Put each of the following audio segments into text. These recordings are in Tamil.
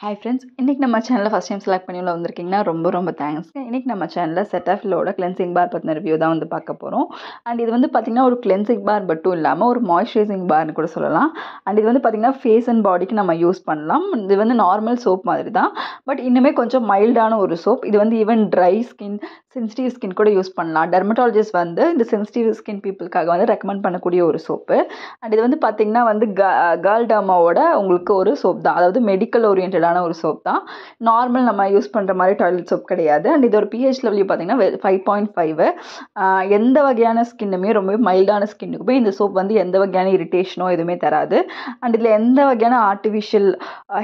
ஹாய் ஃப்ரெண்ட்ஸ், இன்றைக்கி நம்ம சேனலில் ஃபஸ்ட் டைம் செலக்ட் பண்ணி உள்ள வந்திருக்கீங்கன்னா ரொம்ப தேங்க்ஸ்ங்க. இன்றைக்கி நம்ம சேனலில் செட்டாஃபிலோட கிளென்சிங் பார் பற்றின ரிவ்யூ தான் வந்து பார்க்க போகிறோம். அண்ட் இது வந்து பார்த்திங்கன்னா ஒரு கிளென்சிங் பார் மட்டும் இல்லாமல் ஒரு மாய்ஸ்சரைசிங் பார்னு கூட சொல்லலாம். அண்ட் இது வந்து பார்த்திங்கன்னா ஃபேஸ் அண்ட் பாடிக்கு நம்ம யூஸ் பண்ணலாம். இது வந்து நார்மல் சோப் மாதிரி தான், பட் இன்னுமே கொஞ்சம் மைல்டான ஒரு சோப். இது வந்து even dry skin, sensitive skin கூட யூஸ் பண்ணலாம். டெர்மட்டாலஜிஸ்ட் வந்து இந்த சென்சிட்டிவ் ஸ்கின் பீப்புளுக்காக வந்து ரெக்கமெண்ட் பண்ணக்கூடிய ஒரு சோப்பு. அண்ட் இது வந்து பார்த்திங்கன்னா வந்து கேர்ள் டர்மாவோட உங்களுக்கு ஒரு சோப் தான், அதாவது மெடிக்கல் ஓரியன்டான ஒரு சோப் தான். நார்மல் நம்ம யூஸ் பண்ணுற மாதிரி டாய்லெட் சோப் கிடையாது. அண்ட் இதோட pH லெவல் பார்த்தீங்கன்னா 5.5. எந்த வகையான ஸ்கின்னுமே ரொம்ப மைல்டான ஸ்கின்னுக்குமே இந்த சோப் வந்து எந்த வகையான இரிட்டேஷனோ எதுவுமே தராது. அண்ட் இதில் எந்த வகையான ஆர்டிஃபிஷியல்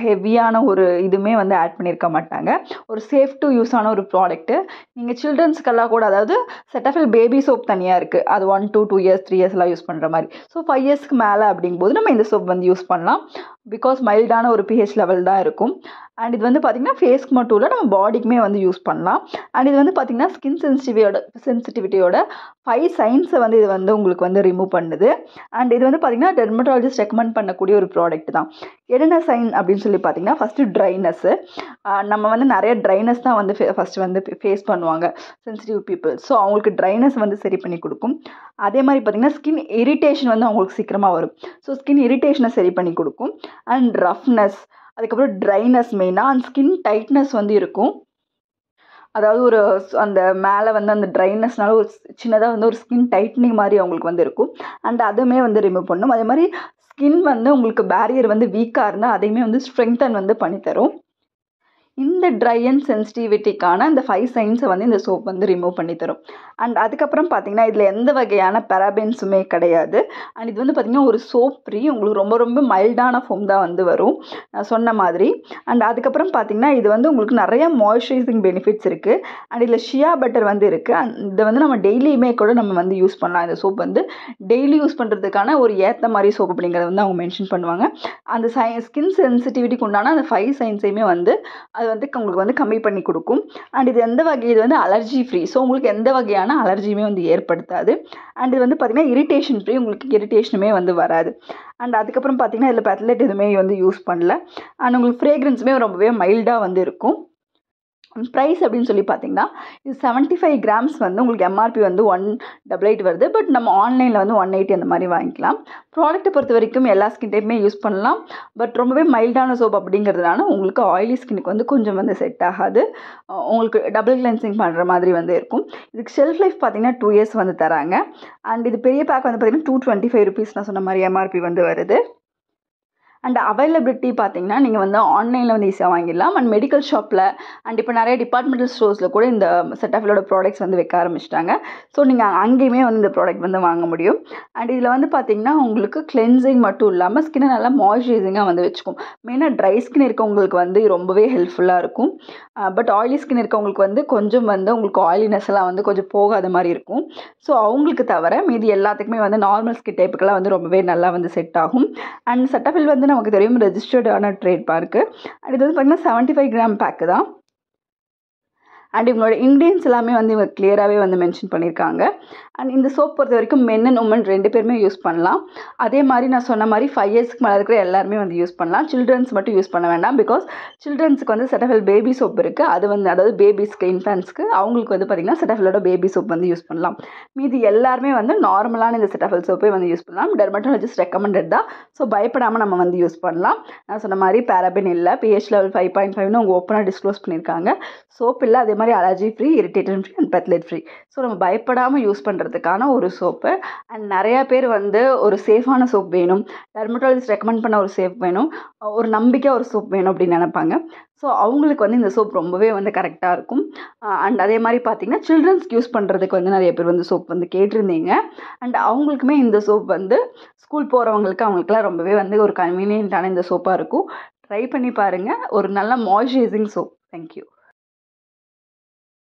ஹெவியான ஒரு இதுவுமே வந்து ஆட் பண்ணியிருக்க மாட்டாங்க. ஒரு சேஃப் டு யூஸ் ஆன ஒரு ப்ராடக்ட்டு. நீங்கள் சில்ட்ரன்ஸ்க்கெல்லாம் கூட, அதாவது செட்டாஃபில் பேபி சோப் தனியாக இருக்குது, அது 1 to 2 years 3 years எல்லாம் யூஸ் பண்ணுற மாதிரி. ஸோ 5 yearsக்கு மேலே அப்படிங்கும்போது நம்ம இந்த சோப் வந்து யூஸ் பண்ணலாம். பிகாஸ் மைல்டான ஒரு pH லெவல் தான் இருக்கும். அண்ட் இது வந்து பார்த்திங்கன்னா ஃபேஸ்க்கு மட்டும் இல்லை, நம்ம பாடிக்குமே வந்து யூஸ் பண்ணலாம். அண்ட் இது வந்து பார்த்திங்கன்னா ஸ்கின் சென்சிட்டிவிட்டியோட 5 சைன்ஸை வந்து இது வந்து உங்களுக்கு வந்து ரிமூவ் பண்ணுது. அண்ட் இது வந்து பார்த்திங்கன்னா டெர்மட்டாலஜிஸ்ட் ரெக்கமெண்ட் பண்ணக்கூடிய ஒரு ப்ராடக்ட் தான். என்னென்ன சைன் அப்படின்னு சொல்லி பார்த்திங்கன்னா, ஃபஸ்ட்டு ட்ரைனஸ்ஸு. நம்ம வந்து நிறைய ட்ரைனஸ் தான் வந்து ஃபஸ்ட்டு வந்து ஃபேஸ் பண்ணுவாங்க சென்சிட்டிவ் பீப்புள். ஸோ அவங்களுக்கு ட்ரைனஸ் வந்து சரி பண்ணி கொடுக்கும். அதே மாதிரி பார்த்திங்கன்னா ஸ்கின் இரிட்டேஷன் வந்து அவங்களுக்கு சீக்கிரமாக வரும். ஸோ ஸ்கின் இரிட்டேஷனை சரி பண்ணி கொடுக்கும். அண்ட் ரஃப்னஸ், அதுக்கப்புறம் ட்ரைனஸ் மெயினாக, அண்ட் ஸ்கின் டைட்னஸ் வந்து இருக்கும். அதாவது ஒரு அந்த மேலே வந்து அந்த ட்ரைனஸ்னால ஒரு சின்னதாக வந்து ஒரு ஸ்கின் டைட்னிங் மாதிரி அவங்களுக்கு வந்து இருக்கும். அண்ட் அதுவுமே வந்து ரிமூவ் பண்ணும். அதே மாதிரி ஸ்கின் வந்து உங்களுக்கு பேரியர் வந்து வீக்காக இருந்தால் அதையுமே வந்து ஸ்ட்ரெங்தன் வந்து பண்ணித்தரும். இந்த ட்ரை அண்ட் சென்சிட்டிவிட்டிக்கான இந்த 5 சைன்ஸை வந்து இந்த சோப் வந்து ரிமூவ் பண்ணி தரும். அண்ட் அதுக்கப்புறம் பார்த்திங்கன்னா இதில் எந்த வகையான பெராபென்ஸுமே கிடையாது. அண்ட் இது வந்து பார்த்திங்கன்னா ஒரு சோப் ஃப்ரீ, உங்களுக்கு ரொம்ப மைல்டான ஃபோம் தான் வந்து வரும், நான் சொன்ன மாதிரி. அண்ட் அதுக்கப்புறம் பார்த்திங்கன்னா இது வந்து உங்களுக்கு நிறைய மாய்ஸ்சரைசிங் பெனிஃபிட்ஸ் இருக்குது. அண்ட் இதில் ஷியா பட்டர் வந்து இருக்குது. அண்ட் இதை வந்து நம்ம டெய்லியுமே கூட நம்ம வந்து யூஸ் பண்ணலாம். இந்த சோப் வந்து டெய்லி யூஸ் பண்ணுறதுக்கான ஒரு ஏற்ற மாதிரி சோப் அப்படிங்கிறத வந்து அவங்க மென்ஷன் பண்ணுவாங்க. அந்த ஸ்கின் சென்சிட்டிவிட்டிக்கு உண்டான அந்த 5 சைன்ஸையுமே வந்து அது வந்து உங்களுக்கு வந்து கம்மி பண்ணி கொடுக்கும். அண்ட் இது இது வந்து அலர்ஜி ஃப்ரீ. ஸோ உங்களுக்கு எந்த வகையான அலர்ஜியுமே வந்து ஏற்படுத்தாது. அண்ட் இது வந்து பார்த்திங்கன்னா இரிட்டேஷன் ஃப்ரீ, உங்களுக்கு இரிட்டேஷனுமே வந்து வராது. அண்ட் அதுக்கப்புறம் பார்த்திங்கன்னா இதில் பெட்லெட் எதுவுமே வந்து யூஸ் பண்ணல. அண்ட் உங்களுக்கு ஃப்ரேக்ரன்ஸுமே ரொம்பவே மைல்டாக வந்து இருக்கும். ப்ரைஸ் அப்படின்னு சொல்லி பார்த்தீங்கன்னா இது 75 கிராம்ஸ் வந்து உங்களுக்கு எம்ஆர்பி வந்து 188 வருது. பட் நம்ம ஆன்லைனில் வந்து 180 அந்த மாதிரி வாங்கிக்கலாம். ப்ராடக்ட்டை பொறுத்த வரைக்கும் எல்லா ஸ்கின் டைப்புமே யூஸ் பண்ணலாம். பட் ரொம்பவே மைல்டான சோப் அப்படிங்கிறதுனால உங்களுக்கு ஆயிலி ஸ்கின்னுக்கு வந்து கொஞ்சம் வந்து செட் ஆகாது. உங்களுக்கு டபுள் கிளென்சிங் பண்ணுற மாதிரி வந்து இருக்கும். இதுக்கு ஷெல்ஃப் லைஃப் பார்த்தீங்கன்னா 2 years வந்து தராங்க. அண்ட் இது பெரிய பேக் வந்து பார்த்திங்கன்னா 225 rupees நான் சொன்ன மாதிரி எம்ஆர்பி வந்து வருது. அண்ட் அவைலபிலிட்டி பார்த்திங்கன்னா நீங்கள் வந்து ஆன்லைனில் வந்து ஈஸியாக வாங்கிடலாம். அண்ட் மெடிக்கல் ஷாப்பில் அண்ட் இப்போ நிறைய டிபார்ட்மெண்டல் ஸ்டோர்ஸில் கூட இந்த செட்டாஃபிலோட ப்ராடக்ட்ஸ் வந்து வைக்க ஆரம்பிச்சிட்டாங்க. ஸோ நீங்கள் அங்கேயுமே வந்து இந்த ப்ராடக்ட் வந்து வாங்க முடியும். அண்ட் இதில் வந்து பார்த்திங்கன்னா உங்களுக்கு கிளென்சிங் மட்டும் இல்லாமல் ஸ்கின்னை நல்லா மாய்ஸ்சரைசிங்காக வந்து வச்சுக்கும். மெயினாக ட்ரை ஸ்கின் இருக்கவங்களுக்கு வந்து ரொம்பவே ஹெல்ப்ஃபுல்லாக இருக்கும். பட் ஆயிலி ஸ்கின் இருக்கவங்களுக்கு வந்து கொஞ்சம் வந்து உங்களுக்கு ஆயிலினஸ் எல்லாம் வந்து கொஞ்சம் போகாத மாதிரி இருக்கும். ஸோ அவங்களுக்கு தவிர மீதி எல்லாத்துக்குமே வந்து நார்மல் ஸ்கின் டைப்புக்கெல்லாம் வந்து ரொம்பவே நல்லா வந்து செட் ஆகும். அண்ட் செட்டாஃபில் வந்து நமக்கு தெரியும் ரெஜிஸ்டர்டான ட்ரேட் மார்க்கு. அண்ட் இது வந்து பார்த்திங்கன்னா 75 கிராம் பேக்கு தான். அண்ட் இவங்களோட இன்க்ரீடியன்ஸ் எல்லாமே வந்து இவங்க கிளியராகவே வந்து மென்ஷன் பண்ணியிருக்காங்க. அண்ட் இந்த சோப் பொறுத்த வரைக்கும் மென் அண்ட் உமன் 2 பேருமே யூஸ் பண்ணலாம். அதே மாதிரி நான் சொன்ன மாதிரி 5 yearsக்கு மேலே இருக்கிற எல்லாருமே வந்து யூஸ் பண்ணலாம். சில்ட்ரன்ஸ் மட்டும் யூஸ் பண்ண வேண்டாம். பிகாஸ் சில்ட்ரன்ஸுக்கு வந்து செட்டாஃபில் பேபி சோப் இருக்குது. அது வந்து அதாவது பேபிஸ்க்கு, இன்ஃபேன்ட்ஸ்க்கு அவங்களுக்கு வந்து பார்த்திங்கன்னா செட்டாஃபிலோட பேபி சோப் வந்து யூஸ் பண்ணலாம். மீதி எல்லாருமே வந்து நார்மலான இந்த செட்டாஃபில் சோப்பே வந்து யூஸ் பண்ணலாம். டெர்மட்டாலஜிஸ்ட் ரெக்கமெண்டட் தான். ஸோ பயப்படாமல் நம்ம வந்து யூஸ் பண்ணலாம். நான் சொன்ன மாதிரி பேராபென் இல்லை, pH லெவல் 5.5ன்னு அவங்க ஓப்பனாக டிஸ்க்ளோஸ் பண்ணியிருக்காங்க. சோப் இல்லை, அதே மாதிரி allergy free, irritation free and பெட்லெட் ஃப்ரீ. ஸோ நம்ம பயப்படாமல் யூஸ் பண்ணுறதுக்கான ஒரு சோப்பு. அண்ட் நிறையா பேர் வந்து ஒரு சேஃபான சோப் வேணும், டெர்மட்டாலஜிஸ்ட் ரெக்கமெண்ட் பண்ண ஒரு சோப் வேணும், ஒரு நம்பிக்கையாக ஒரு சோப் வேணும் அப்படின்னு நினைப்பாங்க. ஸோ அவங்களுக்கு வந்து இந்த சோப் ரொம்பவே வந்து கரெக்டாக இருக்கும். அண்ட் அதே மாதிரி பார்த்திங்கன்னா சில்ட்ரன்ஸ்க்கு யூஸ் பண்ணுறதுக்கு வந்து நிறைய பேர் வந்து சோப் வந்து கேட்டிருந்தீங்க. அண்ட் அவங்களுக்குமே இந்த சோப் வந்து ஸ்கூல் போகிறவங்களுக்கு அவங்களுக்குலாம் ரொம்பவே வந்து ஒரு கன்வீனியன்ட்டான இந்த சோப்பாக இருக்கும். ட்ரை பண்ணி பாருங்கள். ஒரு நல்ல மாய்ஸ்சரைசிங் சோப். தேங்க்யூ.